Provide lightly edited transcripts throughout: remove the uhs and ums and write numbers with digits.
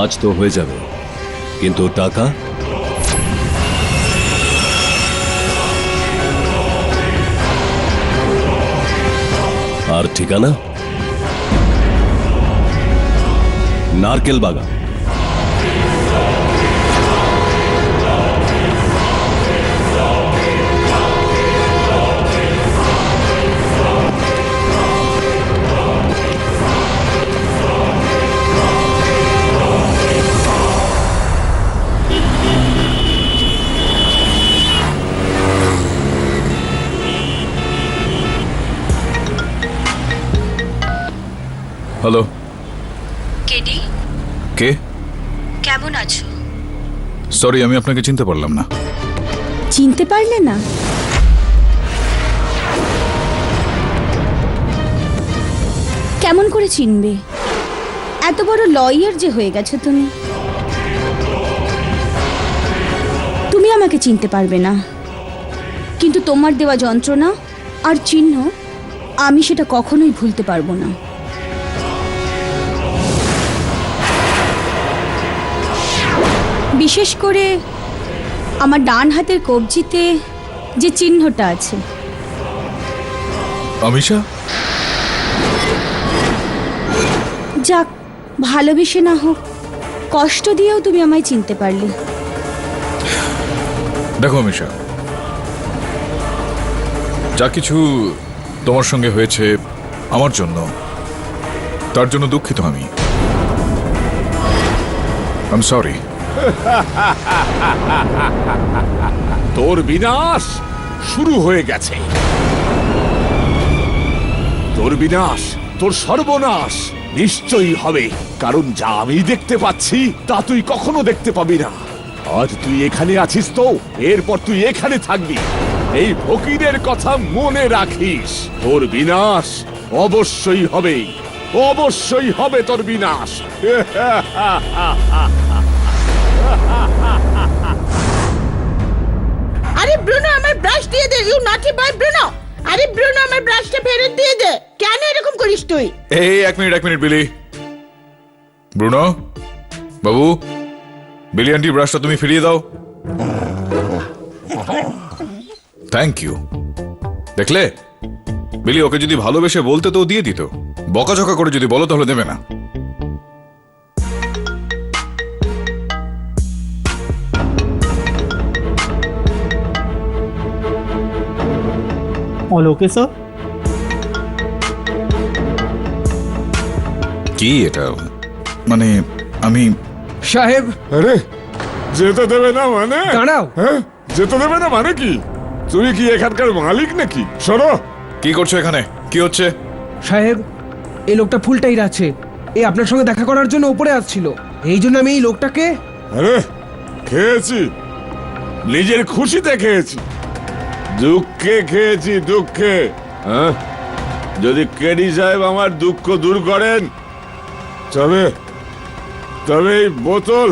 কাজ তো হয়ে যাবে, কিন্তু টাকা? আর ঠিকানা? নারকেল বাগান। হ্যালো, কেডি, কে? কেমন আছো? সরি, আমি আপনাকে চিনতে পারলাম না। চিনতে পারলে না? কেমন করে চিনবে? এত বড় লয়ার যে হয়ে গেছো তুমি। তুমি আমাকে চিনতে পারবে না, কিন্তু তোমার দেওয়া যন্ত্রণা আর চিহ্ন আমি সেটা কখনোই ভুলতে পারবো না। বিশেষ করে আমার ডান হাতের কবজিতে যে চিহ্নটা আছে। অমিশা? যাক, ভালোবেসে না হোক, কষ্ট দিয়েও তুমি আমায় চিনতে পারলে। দেখো অমিশা, যা কিছু তোমার সঙ্গে হয়েছে আমার জন্য, তার জন্য দুঃখিত আমি। I am sorry. তোর বিনাশ শুরু হয়ে গেছে। তোর বিনাশ, তোর সর্বনাশ নিশ্চয়ই হবে, কারণ যা আমি দেখতে পাচ্ছি তা তুই কখনো দেখতে পাবি না। আজ তুই এখানে আছিস, তো এরপর তুই এখানে থাকবি। এই ফকিরের কথা মনে রাখিস। তোর বিনাশ অবশ্যই হবে, অবশ্যই হবে তোর বিনাশ। আরে ব্রুনো, আমার ব্রাশ দিয়ে দে। ইউ নটি বয় ব্রুনো। আরে ব্রুনো, আমার ব্রাশটা ফেরত দিয়ে দে। কেন এরকম করিস তুই? এই এক মিনিট বিলি। ব্রুনো বাবু, বিলি আন্টির ব্রাশটা তুমি ফিরিয়ে দাও। Thank you. দেখলে বিলি, ওকে যদি ভালোবেসে বলতে তো দিয়ে দিত, বকাঝকা করে যদি বলো তাহলে দেবে না। All okay, sir? কি এটা? মানে আমি সাহেব, আরে যেতে দেবে না মানে? দাঁড়াও। হ্যাঁ, যেতে দেবে না মানে কি? তুমি কি এখানকার মালিক নাকি? সরো। কি করছো এখানে? কি হচ্ছে? সাহেব, এই লোকটা ফুলটাই আছে। এ আপনার সঙ্গে দেখা করার জন্য উপরে আসছিল। এই জন্য আমি এই লোকটাকে... আরে খেয়েছি, নিজের খুশিতে খেয়েছি, দুঃখে খেয়েছি, দুঃখে। হ্যাঁ, যদি কেডি সাহেব আমার দুঃখ দূর করেন তবে তবে এই বোতল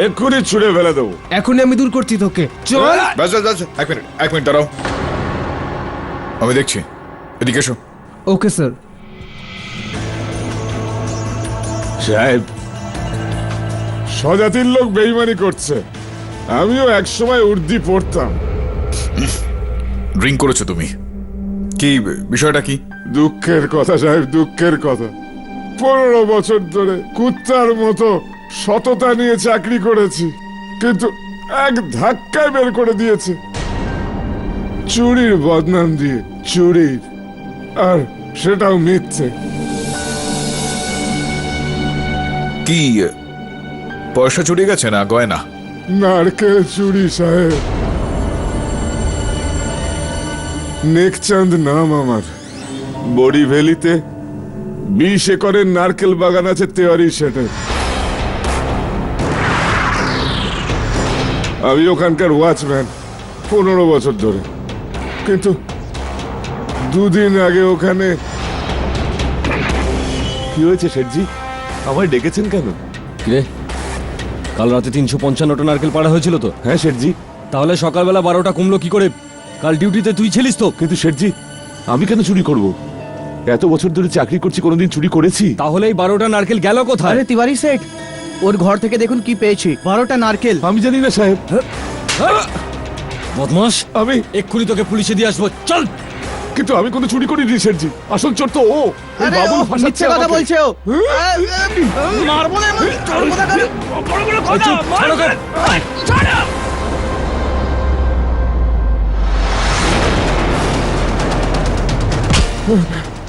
এক্ষুনি ছুঁড়ে ফেলে দেবো। এখনই আমি দূর করছি তোকে। চল। ব্যাস, এক মিনিট দাঁড়াও, আমি দেখছি। এদিকে এসো। Okay sir. সাহেব, স্বজাতির লোক বেইমানি করছে। আমিও একসময় উর্দি পড়তাম। ড্রিঙ্ক করেছো তুমি? কি বিষয়টা কি? দুঃখের কথা সাহেব, দুঃখের কথা। 15 বছর ধরে কুত্তার মতো সততা নিয়ে চাকরি করেছি, কিন্তু এক ধাক্কায় বের করে দিয়েছে। চুরির বদনাম দিয়ে, চুরির, আর সেটাও মিথ্যে। কি পয়সা চুরি গেছে না গয়না? নারকেল চুরি সাহেব। নেকচাঁদ নাম আমার। বড়ি ভ্যালিতে 20 একরের নারকেল বাগান আছে তেওয়ারি শেঠের। আমি ওখানকার ওয়াচম্যান 15 বছর ধরে, কিন্তু দুদিন আগে ওখানে... কি হয়েছে শেঠজি? আমায় ডেকেছেন কেন? কিরে, কাল রাতে 355টা নারকেল পাড়া হয়েছিল তো? হ্যাঁ শেঠজি। তাহলে সকালবেলা 12টা কমলো কি করে? কাল ডিউটিতে তুই ছিলিস তো? কিন্তু শেঠজি, আমি কেন চুরি করব? এত বছর ধরে চাকরি করছি, কোনোদিন চুরি করেছি? তাহলে এই 12টা নারকেল গেল কোথায়? আরে তিওয়ারি সেট, ওর ঘর থেকে দেখুন কি পেয়েছি, 12টা নারকেল। আমি জানি না সাহেব। বদমাস, আমি এক্ষুনি তোকে পুলিশে দিয়ে আসবো, চল। কিন্তু আমি কোনো চুরি করিনি শেঠজি, আসল চোর তো ও। ওই আরে, বাবুল ও ফাঁসাচ্ছে মিথ্যে কথা আমাকে। বলছে ও। মারবো না এমন চোর কোথাকার। এই চুপ, ছাড় ওকে।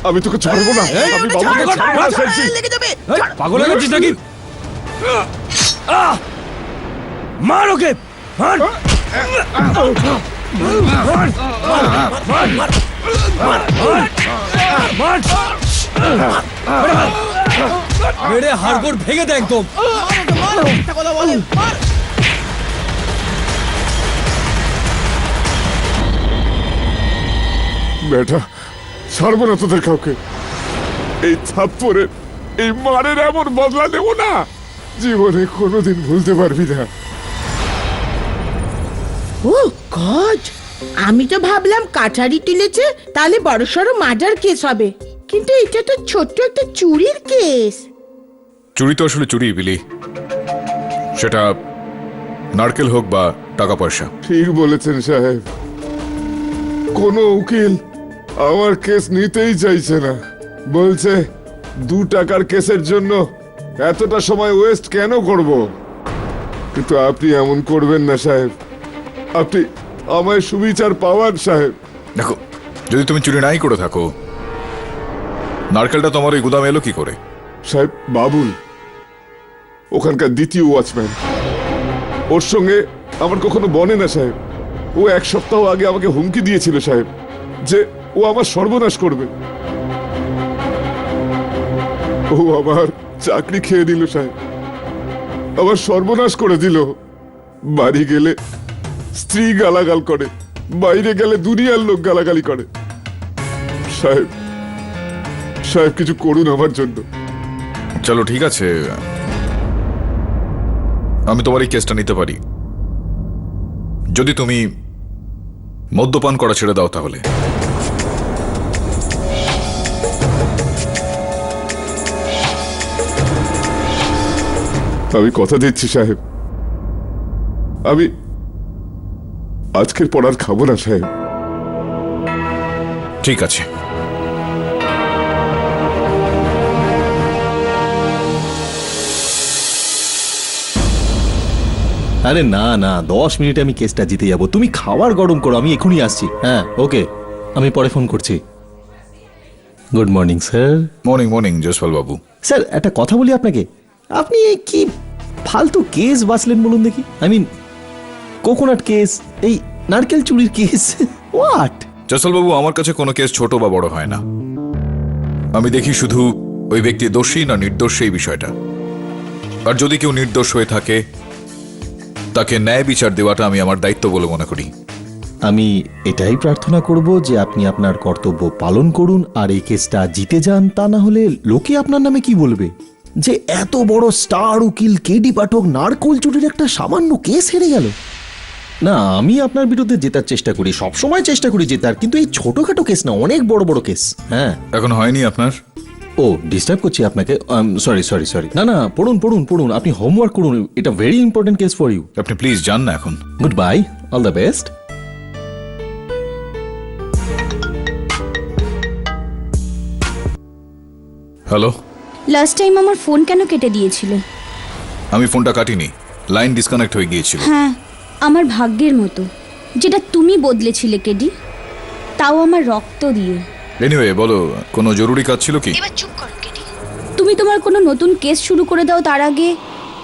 আমি তোকে ছাড়বো না, আমি বাবুকে ছাড়বো না শেঠজি। লেগে যাবে। এই, পাগল হয়ে গেছিস নাকি? মার ওকে, মার। মেরে হাড়গোড় ভেঙে দে একদম। মার, মিথ্যে কথা বলে, মার। বেটা, ছাড়বো না তোদের কাউকে। এই থাপ্পড়ের, এই মারের এমন বদলা নেব না, জীবনে কোনোদিন ভুলতে পারবি না। ও গড, আমি তো ভাবলাম কাঠারি তুলেছে, তাহলে বড়সড় মার্ডার কেস হবে, কিন্তু এটা তো ছোট্ট একটা চুরির কেস। চুরি তো আসলে চুরি বিলি, সেটা নারকেল হোক বা টাকা পয়সা। ঠিক বলেছেন সাহেব, কোনো উকিল আমার কেস নিতেই চাইছে না, বলছে 2 টাকার কেসের জন্য এতটা সময় ওয়েস্ট কেন করব। কিন্তু আপনি এমন করবেন না সাহেব, আপনি আমায় সুবিচার পাওয়ার সাহেব। দেখো, যদি তুমি চুরি নাই করে থাকো, নারকেলটা তোমার ওই গুদামে এলো কি করে? সাহেব, বাবুল ওখানকার দ্বিতীয় ওয়াচম্যান, ওর সঙ্গে আমার কখনো বনে না সাহেব। ও 1 সপ্তাহ আগে আমাকে হুমকি দিয়েছিল সাহেব, যে ও আমার সর্বনাশ করবে। ও আমার চাকরি খেয়ে দিল সাহেব, আমার সর্বনাশ করে দিল। বাড়ি গেলে স্ত্রী গালাগাল করে, বাইরে গেলে দুনিয়ার লোক গালাগালি করে। সাহেব, সাহেব কিছু করুন আমার জন্য। চলো ঠিক আছে, আমি তোমার এই কেসটা নিতে পারি, যদি তুমি মদ্যপান করা ছেড়ে দাও তাহলে। আমি কথা দিচ্ছি সাহেব, আমি আজকের পর আর খাবো না সাহেব। ঠিক আছে, আরে না না, 10 মিনিটে আমি কেসটা জিতে যাব। তুমি খাবার গরম করো, আমি এখনই আসছি। হ্যাঁ ওকে, আমি পরে ফোন করছি। Good morning sir. Morning morning Jaspal বাবু। স্যার একটা কথা বলি আপনাকে, আপনি এই কি ফালতু কেস বাঁচলেন বলুন দেখি? আই মিন কোকোনাট কেস, এই নারকেল চুরির কেস, হোয়াট? জসপাল বাবু, আমার কাছে কোনো কেস ছোট বা বড় হয় না, আমি দেখি শুধু ওই ব্যক্তি দোষী না নির্দোষ এই বিষয়টা। আর যদি কেউ নির্দোষ হয়ে থাকে, তাকে ন্যায় বিচার দেওয়াটা আমি আমার দায়িত্ব বলে মনে করি। আমি এটাই প্রার্থনা করব যে আপনি আপনার কর্তব্য পালন করুন আর এই কেসটা জিতে যান। তা না হলে লোকে আপনার নামে কি বলবে, যে এত বড় স্টার উকিল কেডি পাঠক নারকোল চুরির একটা সামান্য কেস হেরে গেল। না, আমি আপনার বিরুদ্ধে জেতার চেষ্টা করি, সবসময় চেষ্টা করি জেতার, কিন্তু এই ছোটখাটো কেস না, অনেক বড় বড় কেস। হ্যাঁ। এখন হয়নি আপনার? ও, ডিস্টার্ব করছি আপনাকে, সরি সরি সরি। না না, পড়ুন পড়ুন পড়ুন, আপনি হোমওয়ার্ক করুন, এটা very important case for you. আপনি প্লিজ যান না এখন। Good bye, all the best. Hello, last time আমার ফোন কেন কেটে দিয়েছিলে? আমি ফোনটা কাটিনি, লাইন ডিসকানেক্ট হয়ে গিয়েছিল। হ্যাঁ, আমার ভাগ্যের মতো, যেটা তুমি বদলেছিলে কেডি, তাও আমার রক্ত দিয়ে। এনিওয়ে বলো, কোনো জরুরি কাজ ছিল কি? এবার চুপ করো কেডি। তুমি তোমার কোনো নতুন কেস শুরু করে দাও তার আগে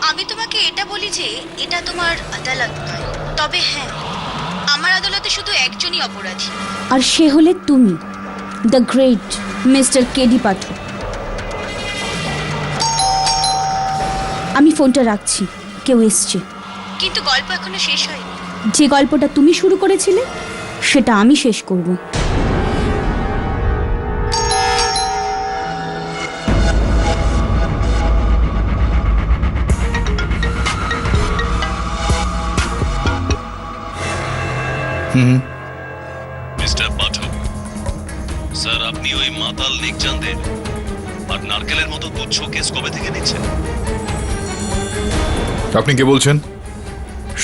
আমি তোমাকে এটা বলি যে এটা তোমার আদালত নয়। তবে হ্যাঁ, আমার আদালতে শুধু একজনই অপরাধী, আর সে হলে তুমি, দ্য গ্রেট মিস্টার কেডি পাঠক। আমি ফোনটা রাখছি, কেউ এসছে। কিন্তু গল্প এখনো শেষ হয়নি। যে গল্পটা তুমি শুরু করেছিলে সেটা আমি শেষ করব। মিস্টার পাঠক স্যার, আপনি ওই মাতাল নিকচাঁদের আর নারকেলের মতো তুচ্ছ কেস কবে থেকে নিচ্ছেন? আপনি কে বলছেন?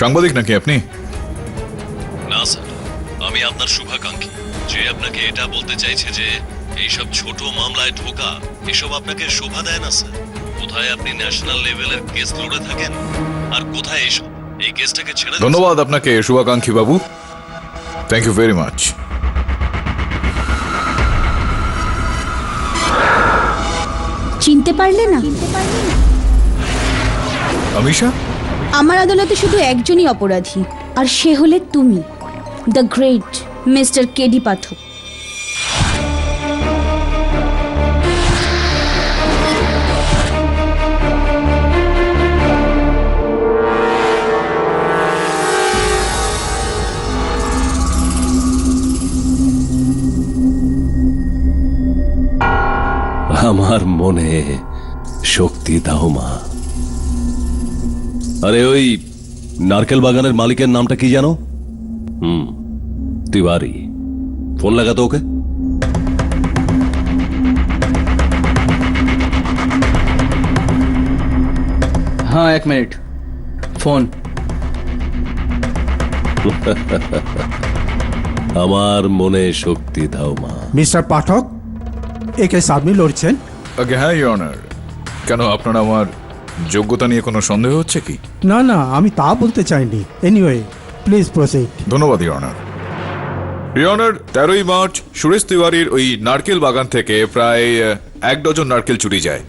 সাংবাদিক নাকি আপনি? না স্যার, আমি আপনার শুভাকাঙ্ক্ষী, যে আপনাকে এটা বলতে চাইছে যে এইসব ছোট মামলায় ঢোকা এসব আপনাকে শোভা দেয় না স্যার। কোথায় আপনি ন্যাশনাল লেভেলের কেস লড়ে থাকেন আর কোথায় এসব? এই কেসটাকে ছেড়ে দিন। ধন্যবাদ আপনাকে শুভাকাঙ্ক্ষী বাবু, থ্যাংক ইউ ভেরি মাচ। চিনতে পারলে না? অমিশা? আমার আদালতে শুধু একজনই অপরাধী, আর সে হলে তুমি, the great mister KD Pathak. আমার মনে শক্তি দাও মা। আরে ওই নারকেল বাগানের মালিকের নামটা কি জানো? তিওয়ারি। ফোন লাগাতো ওকে। हाँ एक मिनट फोन। আমার মনে শক্তি দাও মা। মিস্টার পাঠক, এ কেস আপনি লড়ছেন? আগে হ্যাঁ ইওর অনার। কেন, আপনার আমার যোগ্যতা নিয়ে কোনো সন্দেহ হচ্ছে কি? না না, আমি তা বলতে চাইনি। Anyway please proceed. ধন্যবাদ ইওর অনার। ইওর অনার, 13ই মার্চ সুরেশ তিওয়ারির ওই নারকেল বাগান থেকে প্রায় 1 ডজন নারকেল চুরি যায়,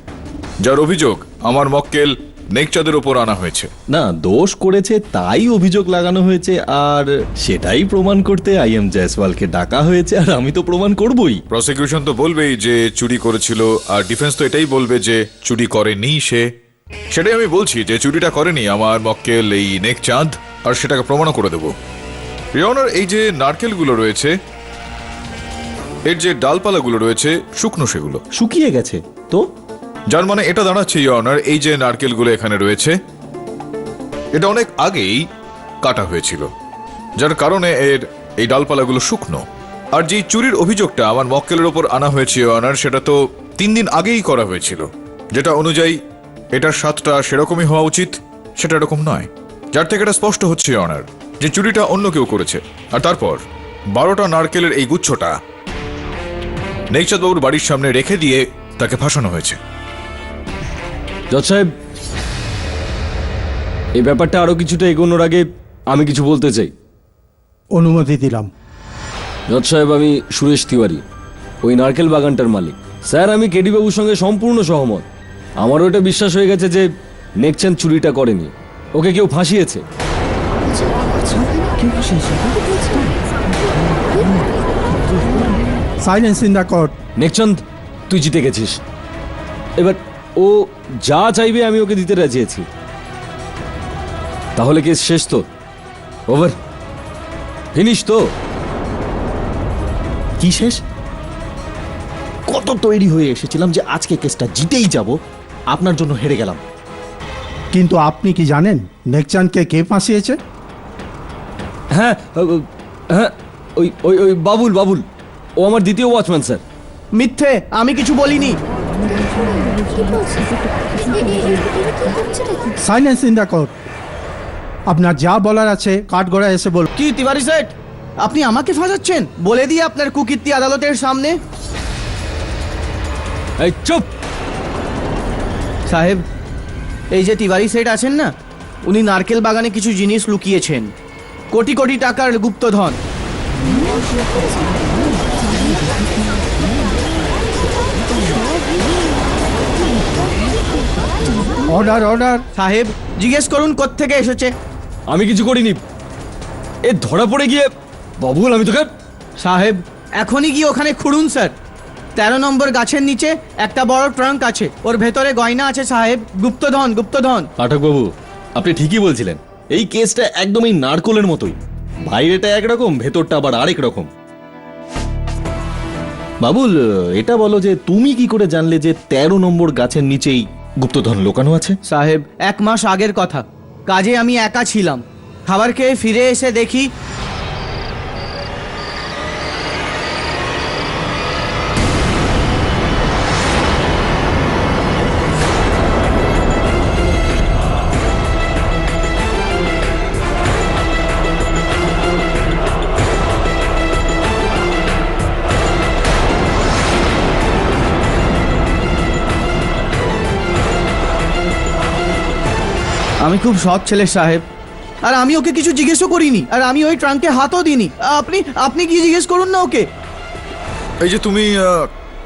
যার অভিযোগ আমার মক্কেল নেকচাঁদের ওপর আনা হয়েছে। না, দোষ করেছে তাই অভিযোগ লাগানো হয়েছে, আর সেটাই প্রমাণ করতে আইএম জয়সওয়ালকে ডাকা হয়েছে, আর আমি তো প্রমাণ করবই। প্রসিকিউশন তো বলবেই যে চুরি করেছিল, আর ডিফেন্স তো এটাই বলবে যে চুরি করেনি সে। সেটাই আমি বলছি যে চুরিটা করেনি আমার মক্কেল এই নেকচাঁদ, আর সেটাকে প্রমাণও করে দেবো। ইওর অনার, এই যে নারকেলগুলো রয়েছে, এর যে ডালপালাগুলো রয়েছে শুকনো, সেগুলো শুকিয়ে গেছে তো, যার মানে এটা দাঁড়াচ্ছে ইওর অনার, এই যে নারকেলগুলো এখানে রয়েছে এটা অনেক আগেই কাটা হয়েছিল, যার কারণে এর এই ডালপালাগুলো শুকনো। আর যে চুরির অভিযোগটা আমার মক্কেলের ওপর আনা হয়েছে ইওর অনার, সেটা তো 3 দিন আগেই করা হয়েছিল, যেটা অনুযায়ী এটার স্বাদটা সেরকমই হওয়া উচিত, সেটা এরকম নয়। যার থেকে এটা স্পষ্ট হচ্ছে ইওর অনার যে চুরিটা অন্য কেউ করেছে। আর তারপর 12টা নারকেলের এই গুচ্ছটা নেকচাঁদ বাবুর বাড়ির সামনে রেখে দিয়ে তাকে ফাঁসানো হয়েছে। জজ সাহেব, এই ব্যাপারটা আরো কিছুটা এগোনোর আগে আমি কিছু বলতে চাই। অনুমতি দিলাম। জজ সাহেব, আমি সুরেশ তিওয়ারি, ওই নারকেল বাগানটার মালিক। স্যার, আমি কেডি বাবুর সঙ্গে সম্পূর্ণ সহমত। আমারও এটা বিশ্বাস হয়ে গেছে যে নেকচাঁদ চুরিটা করেনি, ওকে কেউ ফাঁসিয়েছে। Silence in the court. Nekchand, তুই জিতে গেছিস। এবার ও যা চাইবে আমি ওকে দিতে রাজি আছি। তাহলে কেস শেষ তো? ওভার, ফিনিশ তো? কি শেষ? কত তৈরি হয়ে এসেছিলাম যে আজকে কেসটা জিতেই যাব, আপনার জন্য হেরে গেলাম। কিন্তু আপনি কি জানেন নেকচাঁদকে কে ফাঁসিয়েছে? হ্যাঁ হ্যাঁ, ওই ওই ওই বাবুল, বাবুল, ও আমার দ্বিতীয় ওয়াচম্যান স্যার। মিথ্যে, আমি কিছু বলিনি। Silence in the court. আপনার যা বলার আছে কাঠগড়ায় এসে বল। কি তিওয়ারি সেট, আপনি আমাকে ফাঁসাচ্ছেন? বলে দিয়ে আপনার কুকীর্তি আদালতের সামনে। এই চুপ সাহেব, এই যে তিওয়ারি সেট আছেন না, উনি নারকেল বাগানে কিছু জিনিস লুকিয়েছেন, কোটি কোটি টাকার গুপ্তধন। Order order. সাহেব, জিজ্ঞেস করুন কোত্থেকে এসেছে। আমি কিছু করিনি। এ ধরা পড়ে গিয়ে বাবুল, আমি তোকে। সাহেব, এখনই গিয়ে ওখানে খুঁড়ুন স্যার। 13 নম্বর গাছের নিচে একটা বড় ট্রাঙ্ক আছে, ওর ভেতরে গয়না আছে সাহেব, গুপ্তধন, গুপ্তধন। পাঠকবাবু, আপনি ঠিকই বলছিলেন। এই কেসটা একদমই নারকোলের মতোই, বাইরেটা একরকম, ভেতরটা আবার আরেক রকম। বাবুল, এটা বলো যে তুমি কি করে জানলে যে 13 নম্বর গাছের নিচেই গুপ্তধন লুকানো আছে? সাহেব, 1 মাস আগের কথা, কাজে আমি একা ছিলাম। খাবার খেয়ে ফিরে এসে দেখি আমি খুব সৎ ছেলে সাহেব, আর আমি ওকে কিছু জিজ্ঞেসও করিনি, আর আমি ওই ট্রাঙ্কে হাতও দিইনি। আপনি আপনি কি জিজ্ঞেস করুন না ওকে। এই যে তুমি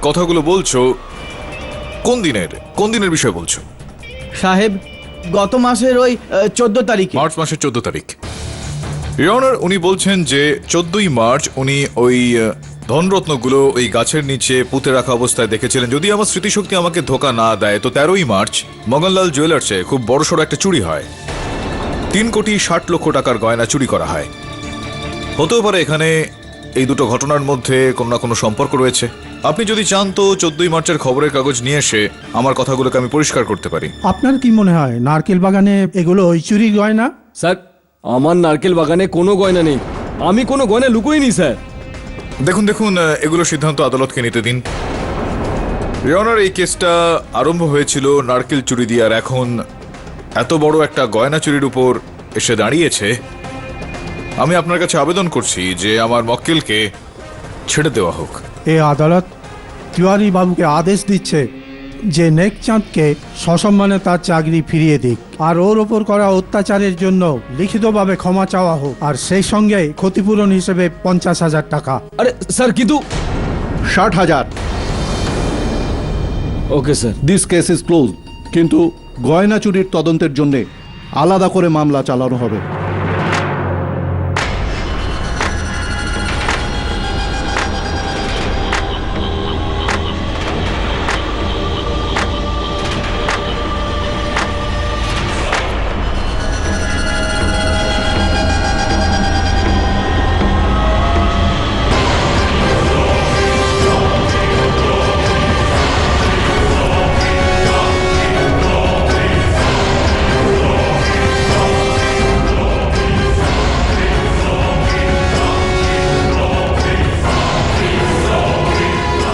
কথাগুলো বলছো, কোন দিনের বিষয় বলছো? সাহেব, গত মাসের ওই 14 তারিখে। মার্চ মাসের 14 তারিখ। ইওর অনার, উনি বলছেন যে 14ই মার্চ উনি ওই ধনরত্নগুলো ওই গাছের নিচে পুঁতে রাখা অবস্থায় দেখেছিলেন। যদি আমার স্মৃতিশক্তি আমাকে ধোকা না দেয়, তো 13ই মার্চ মগনলাল জুয়েলার্সে খুব বড়সড় একটা চুরি হয়। 3,60,00,000 টাকার গয়না চুরি করা হয়। হতেও পারে এখানে এই দুটো ঘটনার মধ্যে কোনো না কোনো সম্পর্ক রয়েছে। আপনি যদি চান তো 14ই মার্চের খবরের কাগজ নিয়ে এসে আমার কথাগুলোকে আমি পরিষ্কার করতে পারি। আপনার কি মনে হয় নারকেল বাগানে এগুলো ওই চুরি গয়না? স্যার, আমার নারকেল বাগানে কোনো গয়না নেই, আমি কোনো গয়না লুকোইনি স্যার। দেখুন এগুলো সিদ্ধান্ত আদালতকে নিতে দিন। ইওর অনার, এই কেসটা আরম্ভ হয়েছিল নারকেল চুরি দিয়ে, আর এখন এত বড় একটা গয়না চুরির উপর এসে দাঁড়িয়েছে। আমি আপনার কাছে আবেদন করছি যে আমার মক্কেলকে ছেড়ে দেওয়া হোক। এই আদালত তিওয়ারি বাবুকে আদেশ দিচ্ছে যে নেকচাঁদকে সসম্মানে তার চাকরি ফিরিয়ে দিক, আর ওর ওপর করা অত্যাচারের জন্য লিখিতভাবে ক্ষমা চাওয়া হোক, আর সেই সঙ্গে ক্ষতিপূরণ হিসেবে 50,000 টাকা। আরে স্যার, কিন্তু 60,000। Okay sir. This case is close, কিন্তু গয়না চুরির তদন্তের জন্য আলাদা করে মামলা চালানো হবে।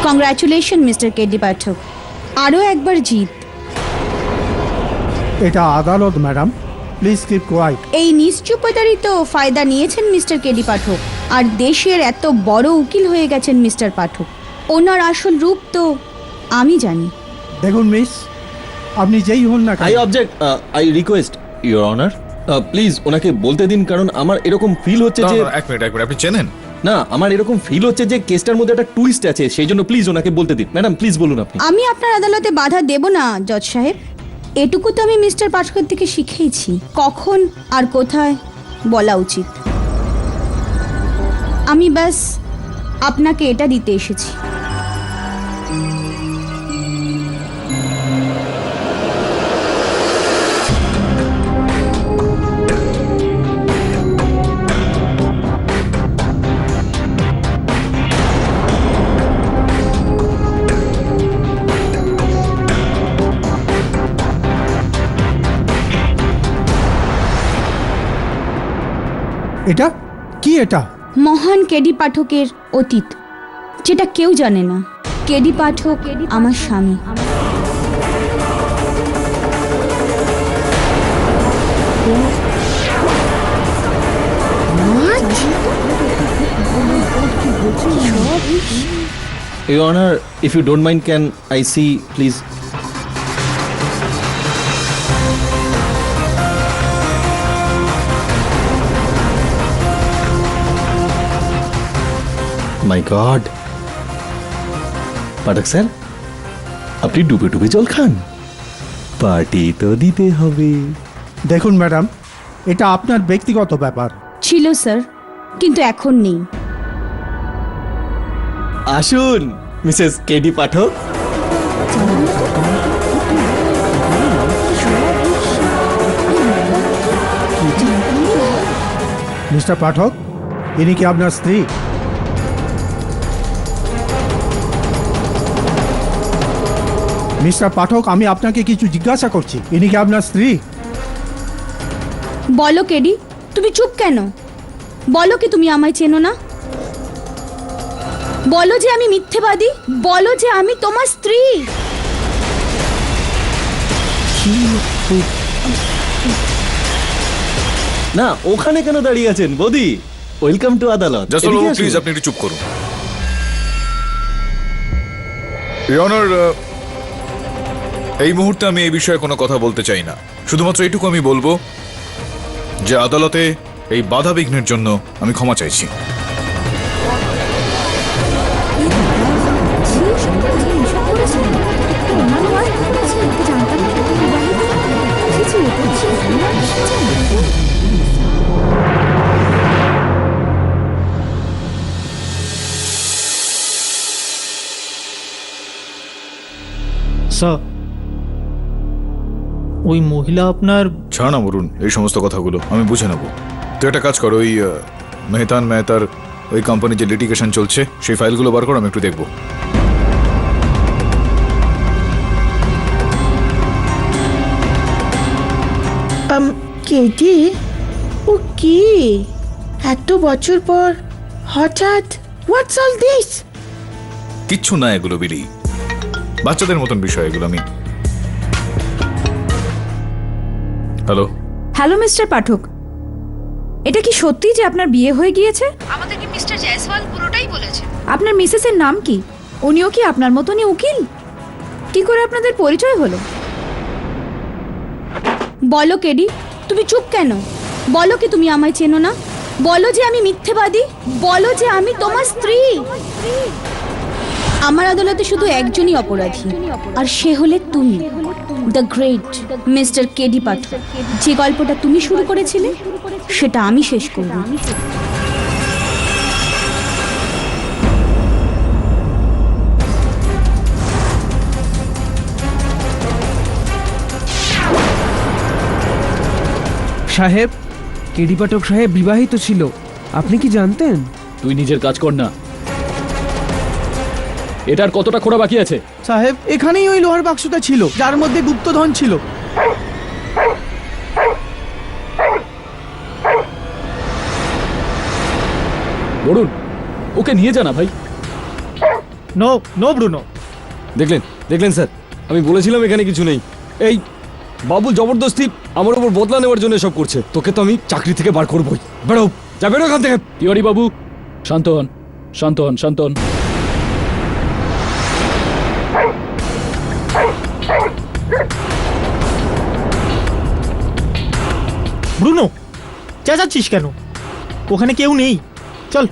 কংগ্রাচুলেশন মিস্টার কেডি পাঠক, আরও একবার জিত। এটা আদালত ম্যাডাম, প্লিজ কিপ কোয়াইট। এই নিশ্চুপতারই তো ফায়দা নিয়েছেন মিস্টার কেডি পাঠক, আর দেশের এত বড় উকিল হয়ে গেছেন মিস্টার পাঠক। ওনার আসল রূপ তো আমি জানি। দেখুন মিস, আপনি যেই হন না I object, I request your honour, please ওনাকে বলতে দিন, কারণ আমার এরকম ফিল হচ্ছে যে এক মিনিট, আপনি চেনেন? না, আমার এরকম ফিল হচ্ছে যে কেসটার মধ্যে একটা টুইস্ট আছে, সেই জন্য প্লিজ ওনাকে বলতে দিন। ম্যাডাম প্লিজ বলুন আপনি। আমি আপনার আদালতে বাধা দেব না জজ সাহেব, এটুকু তো আমি মিস্টার পাঠকের থেকে শিখেইছি কখন আর কোথায় বলা উচিত। আমি ব্যাস আপনাকে এটা দিতে এসেছি। এটা কি? এটা মহান কেডি পাঠকের অতীত, যেটা কেউ জানে না। কেডি পাঠক আমার স্বামী। Your honour, if you don't mind, can I see please? My god, Pathak sir, আপনি ডুবে ডুবে জল খান, পার্টি তো দিতে হবে। দেখুন ম্যাডাম, এটা আপনার ব্যক্তিগত ব্যাপার। ছিল স্যার, কিন্তু এখন নেই। আসুন মিসেস কেডি পাঠক। মিস্টার পাঠক, ইনি কি আপনার স্ত্রী? মিস্টার পাঠক, আমি আপনাকে কিছু জিজ্ঞাসা করছি, ইনি কি আপনার স্ত্রী? বলো কেডি, তুমি চুপ কেন? বলো কি তুমি আমায় চেনো না? বলো যে আমি মিথ্যেবাদী, বলো যে আমি তোমার স্ত্রী। না, ওখানে কেন দাঁড়িয়ে আছেন বৌদি? ওয়েলকাম টু আদালত। প্লিজ আপনি একটু চুপ করুন। ইওর অনার, এই মুহূর্তে আমি এই বিষয়ে কোনো কথা বলতে চাই না। শুধুমাত্র এইটুকু আমি বলবো যে আদালতে এই বাধা বিঘ্নের জন্য আমি ক্ষমা চাইছি। স্যার, ওই মহিলা আপনার... ছাড় না বরুণ, এই সমস্ত কথাগুলো আমি বুঝে নেব। তুই একটা কাজ কর, ওই মেহতার ওই কোম্পানির যে লিটিগেশন চলছে সেই ফাইলগুলো বার কর, আমি একটু দেখবো। কেটি, ও কি এত বছর পর হঠাৎ? হোয়াটস অল দিস? কিচ্ছু না এগুলো বিলি, বাচ্চাদের মতন বিষয় এগুলো। আমি হ্যালো হ্যালো মিস্টার পাঠক, এটা কি সত্যি যে আপনার বিয়ে হয়ে গিয়েছে? আমাদেরকে মিস্টার জয়সওয়াল পুরোটাই বলেছে। আপনার মিসেসের নাম কি? উনিও কি আপনার মতনই উকিল? কি করে আপনাদের পরিচয় হলো? বলো কেডি, তুমি চুপ কেন? বলো কি তুমি আমায় চেনো না? বলো যে আমি মিথ্যেবাদী, বলো যে আমি তোমার স্ত্রী। আমার আদালতে শুধু একজনই অপরাধী, আর সে হলে তুমি, দ্য গ্রেট মিস্টার কেডি পাঠক। যে গল্পটা তুমি শুরু করেছিলে সেটা আমি শেষ করব। সাহেব, কেডি পাঠক সাহেব বিবাহিত ছিল, আপনি কি জানতেন? তুই নিজের কাজ কর না। এটার কতটা খোঁড়া বাকি আছে? সাহেব, এখানেই ওই লোহার বাক্সটা ছিল যার মধ্যে গুপ্তধন ছিল। বরুণ, ওকে নিয়ে যা না ভাই। No no Bruno. দেখলেন স্যার, আমি বলেছিলাম এখানে কিছু নেই। এই বাবুল জবরদস্তি আমার উপর বদলা নেওয়ার জন্য সব করছে। তোকে তো আমি চাকরি থেকে বার করবই। বেরো, যা বেরো এখান থেকে। তিওয়ারি বাবু, শান্ত হন, শান্ত হন, শান্ত হন। ব্রুনো, চেঁচাচ্ছিস কেন? ওখানে কেউ নেই, চল।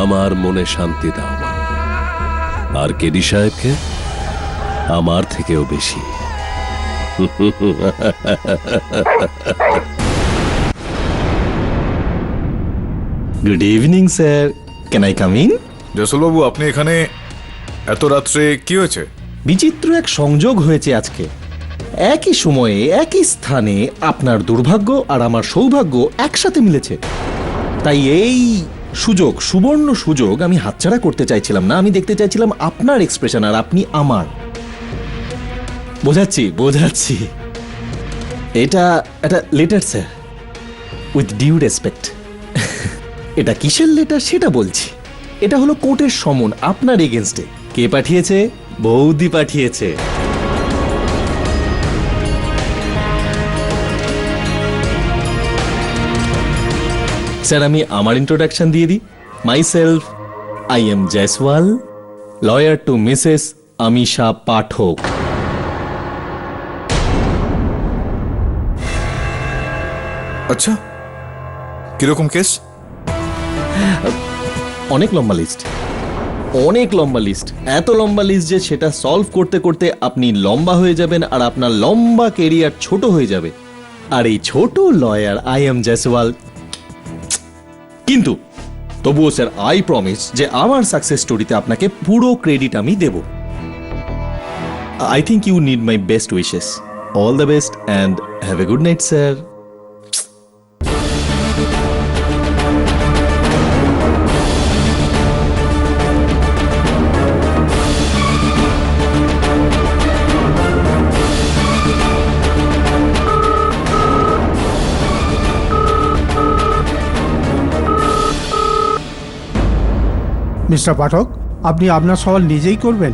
আমার মনে শান্তি দাও মা। আর কেডি সাহেবকে আমার থেকেও বেশি। Good evening sir, can I come in? জয়সলবাবু, আপনি এখানে এত রাত্রে কি হয়েছে? বিচিত্র এক সংযোগ হয়েছে আজকে। একই সময়ে একই স্থানে আপনার দুর্ভাগ্য আর আমার সৌভাগ্য একসাথে মিলেছে। তাই এই সুযোগ, সুবর্ণ সুযোগ আমি হাতছাড়া করতে চাইছিলাম না। আমি দেখতে চাইছিলাম আপনার এক্সপ্রেশন আর আপনি আমার। বোঝাচ্ছি। এটা একটা letter sir, with due respect. এটা কিসের লেটার সেটা বলছি। এটা হলো কোর্টের সমন আপনার এগেনস্টে। কে পাঠিয়েছে? বৌদি পাঠিয়েছে। স্যার, আমি আমার ইন্ট্রোডাকশন দিয়ে দিই। Myself, I am Jaiswal, lawyer to missus Amisha Pathak. আচ্ছা, কিরকম কেস? অনেক লম্বা লিস্ট, এত লম্বা লিস্ট যে সেটা সলভ করতে করতে আপনি লম্বা হয়ে যাবেন আর আপনার লম্বা কেরিয়ার ছোট হয়ে যাবে। আর এই ছোট লয়ার আই এম জয়সওয়াল। কিন্তু তবুও স্যার, আই প্রমিস যে আমার সাকসেস স্টোরিতে আপনাকে পুরো ক্রেডিট আমি দেব। I think you need my best wishes. All the best and have a good night sir. Mister Pathak, আপনি আপনার সওয়াল নিজেই করবেন?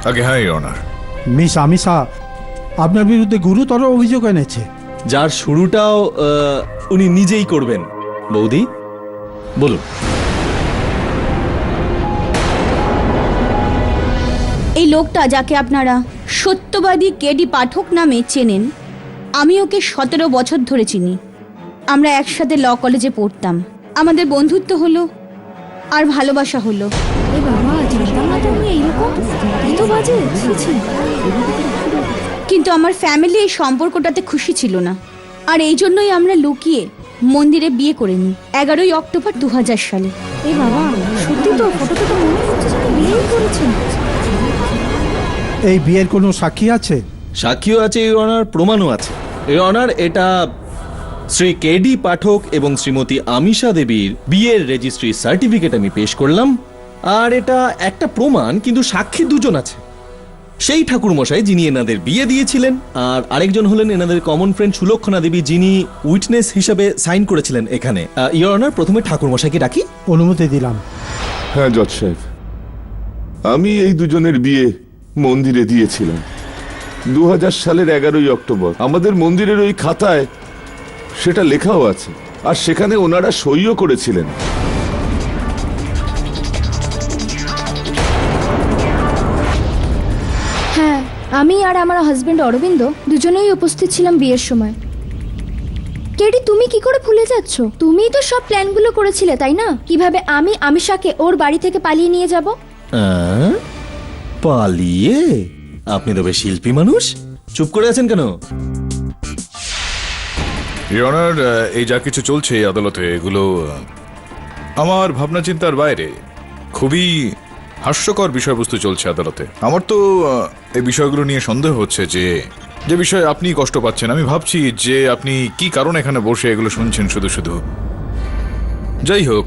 আগে হ্যাঁ, ইওর অনার। মিস আমিষা আপনার বিরুদ্ধে গুরুতর অভিযোগ এনেছে। যার শুরুটাও উনি নিজেই করবেন। বৌদি, বলুন। এই লোকটা যাকে আপনারা সত্যবাদী কেডি পাঠক নামে চেনেন, আমি ওকে 17 বছর ধরে চিনি। আমরা একসাথে ল কলেজে পড়তাম, আমাদের বন্ধুত্ব হলো আর ভালোবাসা হলো। কিন্তু আমার ফ্যামিলি এই সম্পর্কটাতে খুশি ছিল না, আর এই জন্যই আমরা লুকিয়ে মন্দিরে বিয়ে করে নিই 11ই অক্টোবর 2000 সালে। এই বাবা, সত্যি তো, ফটোটা তো মনে হচ্ছে যে বিয়েই করেছেন। এই বিয়ের কোনো সাক্ষী আছে? সাক্ষীও আছে ইওর অনার, প্রমাণও আছে ইওর অনার। এটা শ্রী কেডি পাঠক এবং শ্রীমতী আমিষা দেবীর বিয়ের রেজিস্ট্রি সার্টিফিকেট আমি পেশ করলাম। আর এটা একটা প্রমাণ, কিন্তু সাক্ষী দুজন আছে। সেই ঠাকুর মশাই যিনি এনাদের বিয়ে দিয়েছিলেন, আর আরেকজন হলেন এনাদের কমন ফ্রেন্ড সুলক্ষণা দেবী, যিনি উইটনেস হিসাবে সাইন করেছিলেন এখানে। ইওর অনার, প্রথমে ঠাকুর মশাইকে ডাকি। অনুমতি দিলাম। হ্যাঁ জজ সাহেব, আমি এই দুজনের বিয়ে মন্দিরে দিয়েছিলাম 2000 সালের 11ই অক্টোবর। আমাদের মন্দিরের ওই খাতায় সেটা লেখাও আছে, আর সেখানে ওনারা সইও করেছিলেন। হ্যাঁ, আমি আর আমার হাজবেন্ড অরবিন্দ দুজনেই উপস্থিত ছিলাম বিয়ের সময়। কেডি, তুমি কি করে ভুলে যাচ্ছ? তুমিই তো সব প্ল্যানগুলো করেছিলে, তাই না? কিভাবে আমি আমিষাকে ওর বাড়ি থেকে পালিয়ে নিয়ে যাব। পালিয়ে? আপনি তো বেশ শিল্পী মানুষ, চুপ করে আছেন কেন? ইওর অনার, এই যা কিছু চলছে এই আদালতে, এগুলো আমার ভাবনা চিন্তার বাইরে। খুবই হাস্যকর বিষয়বস্তু চলছে আদালতে। আমার তো এই বিষয়গুলো নিয়ে সন্দেহ হচ্ছে যে বিষয়ে আপনি কষ্ট পাচ্ছেন। আমি ভাবছি যে আপনি কি কারণে এখানে বসে এগুলো শুনছেন শুধু শুধু। যাই হোক,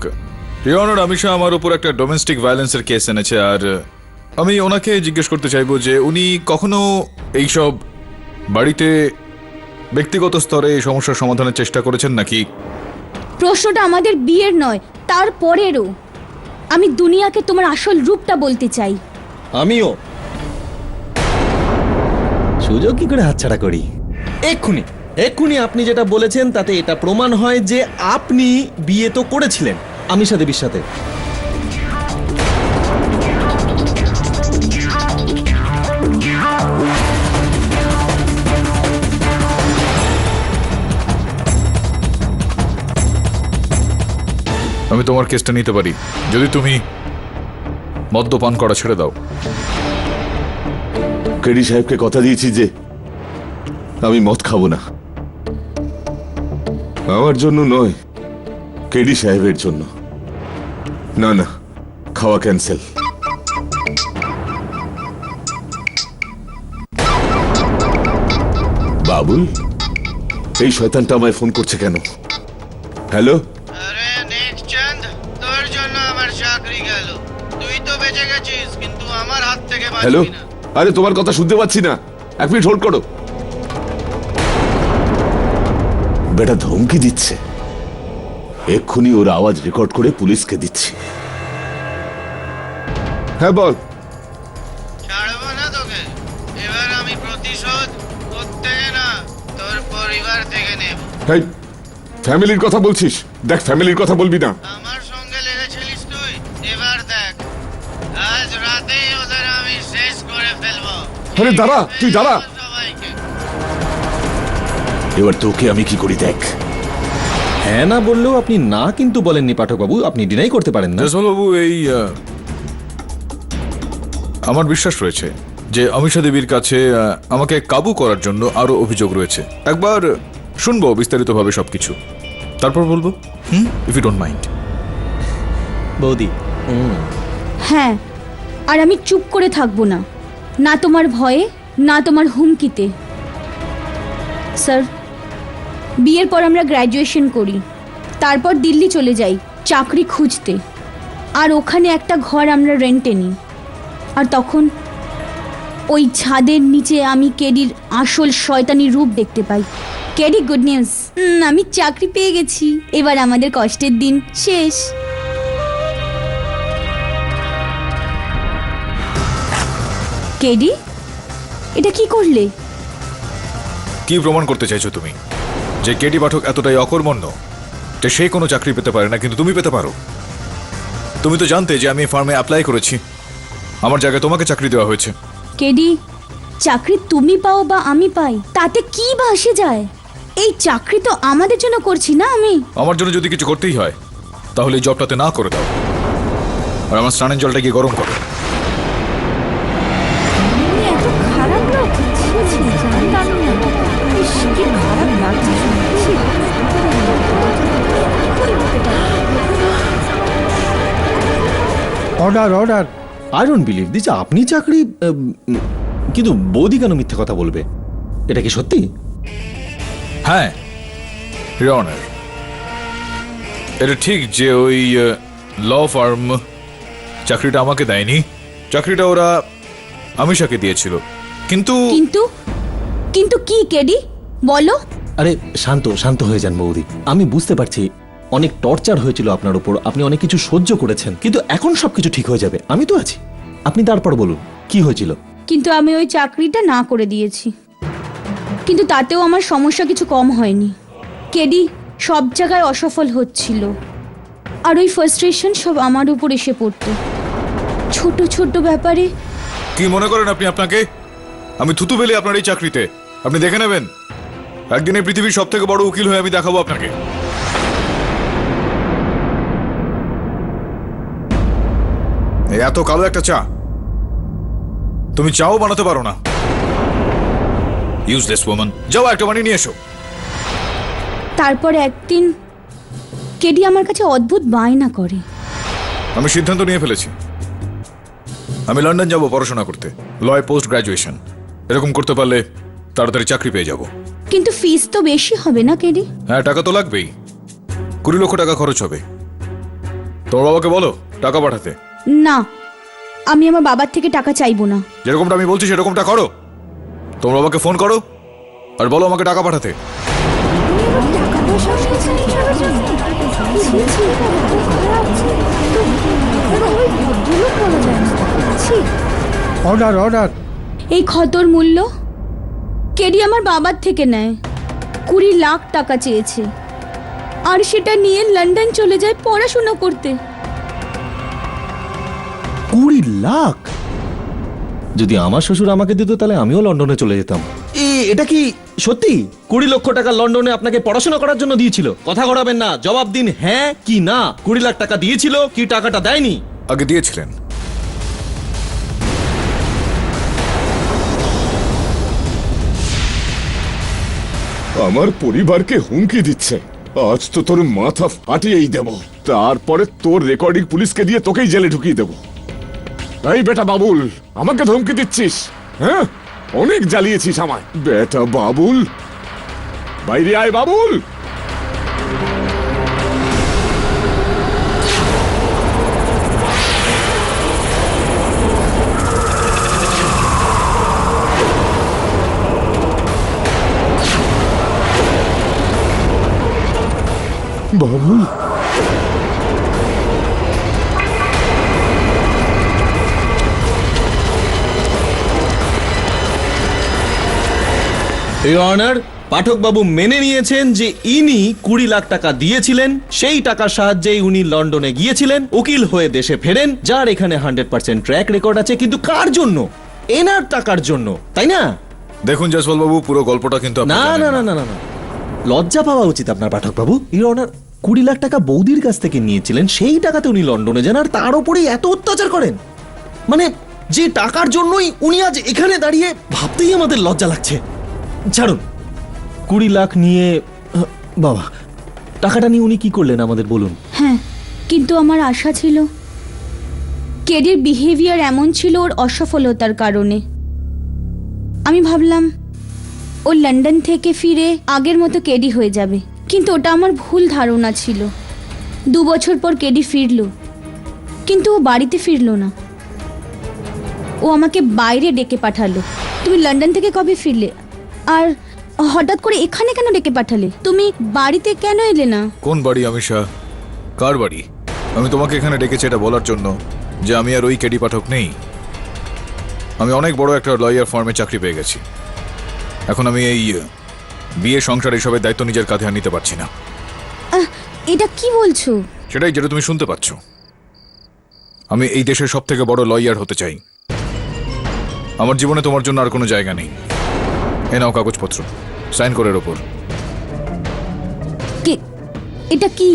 ইওর অনার, আমিষা আমার উপর একটা ডোমেস্টিক ভায়োলেন্সের কেস এনেছে, আর আমি ওনাকে জিজ্ঞেস করতে চাইবো যে উনি কখনো এইসব বাড়িতে ব্যক্তিগত স্তরে এই সমস্যার সমাধানের চেষ্টা করেছেন নাকি? প্রশ্নটা আমাদের বিয়ের নয়, তারপরেরও। আমি দুনিয়াকে তোমার আসল রূপটা বলতে চাই। আমিও। সুযোগ কি করে হাতছাড়া করি? এক্ষুনি আপনি যেটা বলেছেন তাতে এটা প্রমাণ হয় যে আপনি বিয়ে তো করেছিলেন আমিষা দেবীর সাথে। আমি তোমার কেসটা নিতে পারি যদি তুমি মদ্যপান করা ছেড়ে দাও। কেডি সাহেবকে কথা দিয়েছি যে আমি মদ খাবো না। আমার জন্য নয়, কেডি সাহেবের জন্য। না না, খাওয়া ক্যান্সেল। বাবুল, এই শয়তানটা আমায় ফোন করছে কেন? হ্যালো, আরে নেকচাঁদ, তোর জন্য আমার চাকরি গেল। তুই তো বেঁচে গেছিস, কিন্তু আমার হাত থেকে হ্যালো। বাঁচবি না। আরে তোমার কথা শুনতে পাচ্ছি না, 1 মিনিট হোল্ড করো। বেটা ধমকি দিচ্ছে, এক্ষুনি ওর আওয়াজ রেকর্ড করে পুলিশকে দিচ্ছি। হ্যাঁ বল। ছাড়বো না তোকে। এবার আমি প্রতিশোধ প্রত্যেকে না, তোর পরিবার থেকে নেব। এই ফ্যামিলির কথা বলছিস? দেখ, ফ্যামিলির কথা বলবি না। আমার সঙ্গে লেগেছিলিস তুই, এবার দেখ, আজ রাতেই ওদের আমি শেষ করে ফেলবো। আরে দাঁড়া, তুই দাঁড়া। সবাইকে এবার তোকে আমি কি করি দেখ। হ্যাঁ না বললেও আপনি না কিন্তু বলেননি পাঠকবাবু, আপনি ডিনাই করতে পারেন না। জসওয়ালবাবু, আমার বিশ্বাস রয়েছে যে আমিষা দেবীর কাছে আমাকে কাবু করার জন্য আরো অভিযোগ রয়েছে। একবার শুনবো বিস্তারিতভাবে সবকিছু, তারপর বলবো। If you don't mind. বৌদি। হ্যাঁ, আর আমি চুপ করে থাকবো না, না তোমার ভয়ে, না তোমার হুমকিতে। স্যার, বিয়ের পর আমরা গ্র্যাজুয়েশন করি, তারপর দিল্লি চলে যাই চাকরি খুঁজতে, আর ওখানে একটা ঘর আমরা রেন্টে নিই। আর তখন ওই ছাদের নিচে আমি কেডির আসল শয়তানি রূপ দেখতে পাই। কেডি, গুড নিউজ, আমি চাকরি পেয়ে গেছি। এবার আমাদের কষ্টের দিন শেষ। কেডি, এটা কি করলে? কি প্রমাণ করতে চাইছো তুমি যে কেডি পাঠক এতটাই অকর্মণ্য যে সে কোনো চাকরি পেতে পারে না, কিন্তু তুমি পেতে পারো। তুমি তো জানতে যে আমি ফার্মে অ্যাপ্লাই করেছি, আমার জায়গায় তোমাকে চাকরি দেওয়া হয়েছে। কেডি, চাকরি তুমি পাও বা আমি পাই তাতে কি বা আসে যায়? এই চাকরি তো আমাদের জন্য করছি না আমি। আমার জন্য যদি কিছু করতেই হয় তাহলে এই জবটাতে না করে দাও, আর আমার স্নানের জলটা গিয়ে গরম করো। তুমি এত খারাপ লোক? ছি, ছি, জানতাম না। ইস, কি খারাপ লাগছে শুনে। ছি। Order order. I don't believe this, আপনি চাকরি কিন্তু বৌদি কেন মিথ্যে কথা বলবে? এটা কি সত্যি? হ্যাঁ ইওর অনার, এটা ঠিক যে ওই ল ফার্ম চাকরিটা আমাকে দেয়নি, চাকরিটা ওরা আমিষাকে দিয়েছিল। কিন্তু কিন্তু কিন্তু কি কেডি বলো? আরে শান্ত শান্ত হয়ে যান বৌদি, আমি বুঝতে পারছি অনেক টর্চার হয়েছিল আপনার উপর, আপনি অনেক কিছু সহ্য করেছেন, কিন্তু এখন সবকিছু ঠিক হয়ে যাবে, আমি তো আছি। আপনি তারপর বলুন কি হয়েছিল। কিন্তু আমি ওই চাকরিটা না করে দিয়েছি, কিন্তু তাতেও আমার সমস্যা কিছু কম হয়নি। কেডি সব জায়গায় অসফল হচ্ছিল, আর ওই ফ্রাস্ট্রেশন সব আমার উপর এসে পড়তো ছোট ছোট ব্যাপারে। কি মনে করেন আপনি আপনাকে? আমি থুতু ফেলি আপনার এই চাকরিতে? আপনি দেখে নেবেন, একদিন এই পৃথিবীর সব থেকে বড় উকিল হয়ে আমি দেখাবো আপনাকে। এই এত কালো একটা চা তুমি চাও বানাতে পারো না? ইউজলেস ওম্যান, যাও একটা বানিয়ে নিয়ে এসো। তারপর একদিন কেডি আমার কাছে অদ্ভুত বায়না করে। আমি সিদ্ধান্ত নিয়ে ফেলেছি, আমি লন্ডন যাব পড়াশোনা করতে, লয় পোস্ট গ্রাজুয়েশন। এরকম করতে পারলে তাড়াতাড়ি চাকরি পেয়ে যাব। কিন্তু ফিস তো বেশি হবে না কেডি? হ্যাঁ, টাকা তো লাগবেই, 20 লক্ষ টাকা খরচ হবে। তোমার বাবাকে বলো টাকা পাঠাতে। না, আমি আমার বাবার থেকে টাকা চাইবো না। যেরকমটা আমি বলছি সেরকমটা করো। তোমার বাবাকে ফোন করো আর বলো আমাকে টাকা পাঠাতে। Order order. এই ক্ষতর মূল্য কেডি আমার বাবার থেকে নেয়। 20 লাখ টাকা চেয়েছে, আর সেটা নিয়ে লন্ডন চলে যায় পড়াশোনা করতে। 20 লাখ? যদি আমার শ্বশুর আমাকে দিত তাহলে আমিও লন্ডনে চলে যেতাম। এটা কি সত্যি? 20 লক্ষ টাকা লন্ডনে আপনাকে পড়াশোনা করার জন্য দিয়েছিল? কথা ঘোরাবেন না, জবাব দিন হ্যাঁ কি না। 20 লাখ টাকা দিয়েছিল কি টাকাটা দেয়নি? আগে দিয়েছিলেন। আমার পরিবারকে হুমকি দিচ্ছে, আজ তো তোর মাথা ফাটিয়েই দেব, তারপরে তোর রেকর্ডিং পুলিশকে দিয়ে তোকেই জেলে ঢুকিয়ে দেব। এই বেটা বাবুল, আমাকে ধমকি দিচ্ছিস? হ্যাঁ, অনেক জ্বালিয়েছিস আমায়। বেটা বাবুল, বাইরে আয় বাবুল। বাবুল, ইওর অনার, পাঠক বাবু মেনে নিয়েছেন যে ইনি 20 লাখ টাকা দিয়েছিলেন, সেই টাকার সাহায্যেই উনি লন্ডনে গিয়েছিলেন, উকিল হয়ে দেশে ফেরেন, যার এখানে 100% ট্র্যাক রেকর্ড আছে। কিন্তু কার জন্য? এনার টাকার জন্য, তাই না? দেখুন জয়সওয়াল বাবু, পুরো গল্পটা কিন্তু আপনি না জানেন না না না না না, লজ্জা পাওয়া উচিত আপনার পাঠক বাবু। ইওর অনার, 20 লাখ টাকা বৌদির কাছ থেকে নিয়েছিলেন, সেই টাকাতে উনি লন্ডনে যান, আর তার উপরেই এত অত্যাচার করেন। মানে যে টাকার জন্যই উনি আজ এখানে দাঁড়িয়ে, ভাবতেই আমাদের লজ্জা লাগছে। ছাড়ুন, 20 লাখ নিয়ে বাবা, টাকাটা নিয়ে উনি কি করলেন আমাদের বলুন। হ্যাঁ, কিন্তু আমার আশা ছিল কেডির বিহেভিয়ার এমন ছিল ওর অসফলতার কারণে। আমি ভাবলাম ও লন্ডন থেকে ফিরে আগের মতো কেডি হয়ে যাবে, কিন্তু ওটা আমার ভুল ধারণা ছিল। 2 বছর পর কেডি ফিরল, কিন্তু ও বাড়িতে ফিরল না, ও আমাকে বাইরে ডেকে পাঠালো। তুমি লন্ডন থেকে কবে ফিরলে, আর হঠাৎ করে এখানে কেন ডেকে পাঠালে? তুমি বাড়িতে কেন এলে না? কোন বাড়ি আমিষা? কার বাড়ি? আমি তোমাকে এখানে ডেকেছি এটা বলার জন্য যে আমি আর ওই কেডি পাঠক নেই। আমি অনেক বড় একটা লয়ার ফার্মে চাকরি পেয়ে গেছি। এখন আমি এই বিয়ে সংসার এসবের দায়িত্ব নিজের কাঁধে আর নিতে পারছি না। এটা কি বলছো? সেটাই যেটা তুমি শুনতে পাচ্ছ। আমি এই দেশের সব থেকে বড় লয়ার হতে চাই। আমার জীবনে তোমার জন্য আর কোনো জায়গা নেই। এ নাও কাগজপত্র, সাইন করে এর ওপর। এটা কি?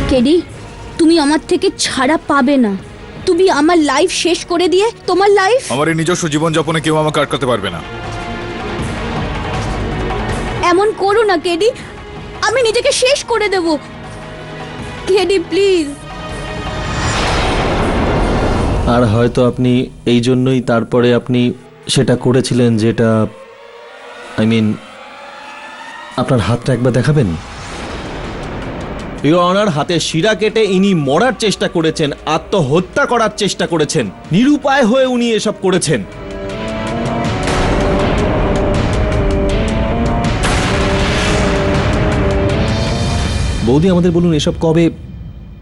কেডি, তুমি আমার থেকে ছাড়া পাবে না। তুমি আমার লাইফ শেষ করে দিয়ে তোমার লাইফ। আমার এই নিজস্ব জীবনযাপনে কেউ আমাকে আটকাতে পারবে না। এমন করো না কেডি, আমি নিজেকে শেষ করে দেব। KD please. আর হয়তো আপনি এই জন্যই তারপরে আপনি সেটা করেছিলেন, যেটা আপনার হাতটা একবার দেখাবেন? ইওর অনার, হাতে শিরা কেটে ইনি মরার চেষ্টা করেছেন, আত্মহত্যা করার চেষ্টা করেছেন, নিরুপায় হয়ে উনি এসব করেছেন। বৌদি, আমাদের বলুন এসব কবে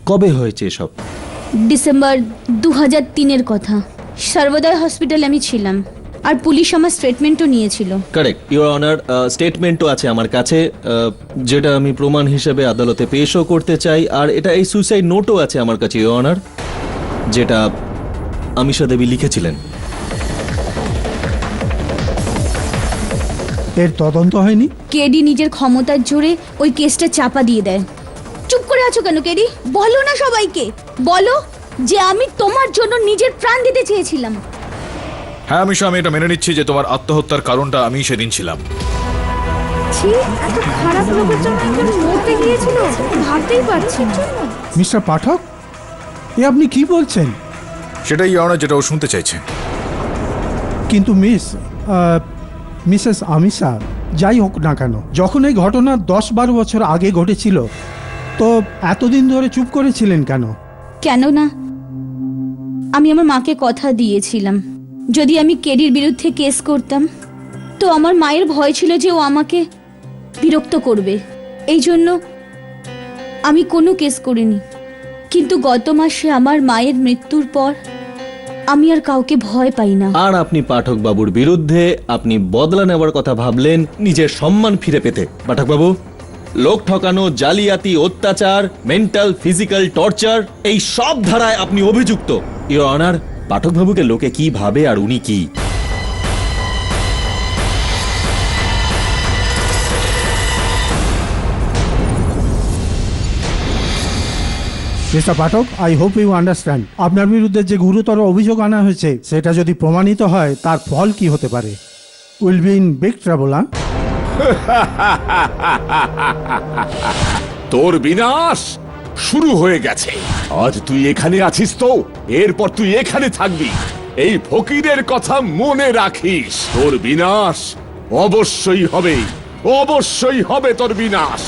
কবে হয়েছে এসব? ডিসেম্বর 2003-এর কথা। সর্বদয় হসপিটালে আমি ছিলাম, আর পুলিশ আমার স্টেটমেন্টও নিয়েছিল। কারেক্ট ইওর অনার, স্টেটমেন্টও আছে আমার কাছে, যেটা আমি প্রমাণ হিসেবে আদালতে পেশও করতে চাই। আর এটা এই সুইসাইড নোটও আছে আমার কাছে ইওর অনার, যেটা আমিষা দেবী লিখেছিলেন। এর তদন্ত হয়নি? কেডি নিজের ক্ষমতার জোরে ওই কেসটা চাপা দিয়ে দেয়। চুপ করে আছো কেন কেডি? বলো না সবাইকে, বলো যে আমি তোমার জন্য নিজের প্রাণ দিতে চেয়েছিলাম। হ্যাঁ আমিষা, আমি এটা মেনে নিচ্ছি যে তোমার আত্মহত্যার কারণটা আমি সেদিন ছিলাম। ছি, এত খারাপ লোকের জন্য একজন মরতে গিয়েছিল, ভাবতেই পারছি না। মিস্টার পাঠক, এ আপনি কি বলছেন? সেটাই ইওর অনার, যেটা ও শুনতে চাইছে। কিন্তু মিসেস আমিষা, যাই হোক না কেন, যখন এই ঘটনা 10-12 বছর আগে ঘটেছিল, তো এতদিন ধরে চুপ করেছিলেন কেন? কেন না, আমি আমার মাকে কথা দিয়েছিলাম, যদি আমি কেডির বিরুদ্ধে কেস করতাম তো আমার মায়ের ভয় ছিল যে ও আমাকে বিরক্ত করবে। এই জন্য আমি কোনো কেস করিনি। কিন্তু গত মাসে আমার মায়ের মৃত্যুর পর আমি আর কাউকে ভয় পাই না। আর আপনি পাঠক বাবুর বিরুদ্ধে আপনি বদলা নেওয়ার কথা ভাবলেন নিজের সম্মান ফিরে পেতে। পাঠক বাবু, লোক ঠকানো, জালিয়াতি, অত্যাচার, মেন্টাল ফিজিক্যাল টর্চার, এই সব ধারায় আপনি অভিযুক্ত। ইওর অনার, পাঠক বাবুকে লোকে কি ভাবে আর উনি কি? Mister Pathak, I hope you understand, আপনার বিরুদ্ধে যে গুরুতর অভিযোগ আনা হয়েছে সেটা যদি প্রমাণিত হয় তার ফল কি হতে পারে? Will be in big trouble. তোর বিনাশ শুরু হয়ে গেছে। আজ তুই এখানে আছিস, তো এরপর তুই এখানে থাকবি। এই ফকিরের কথা মনে রাখিস। তোর বিনাশ অবশ্যই হবে, অবশ্যই হবে তোর বিনাশ।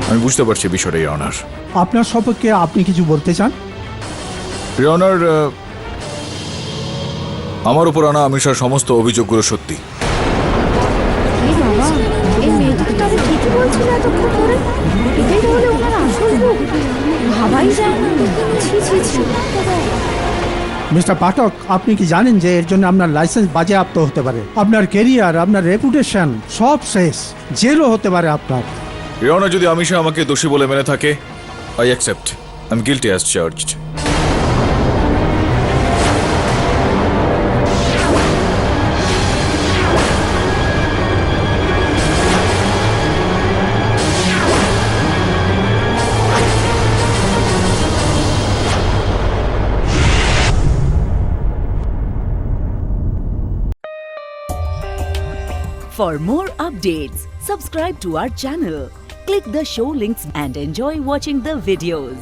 আমি বুঝতে পারছি বিষয়টা ইওর অনার। আপনার সম্পর্কে আপনি কিছু বলতে চান? ইওর অনার, আমার উপর আনা আমিষার সমস্ত অভিযোগগুলো সত্যি। মিস্টার পাঠক, আপনি কি জানেন যে এর জন্য আপনার লাইসেন্স বাজেয়াপ্ত হতে পারে, আপনার কেরিয়ার, আপনার রেপুটেশন সব শেষ, জেলও হতে পারে আপনার। ইওর অনার, যদি আমিষা আমাকে দোষী বলে মেনে থাকে, I accept, I am guilty as charged. For more updates, subscribe to our channel, click the show links and enjoy watching the videos.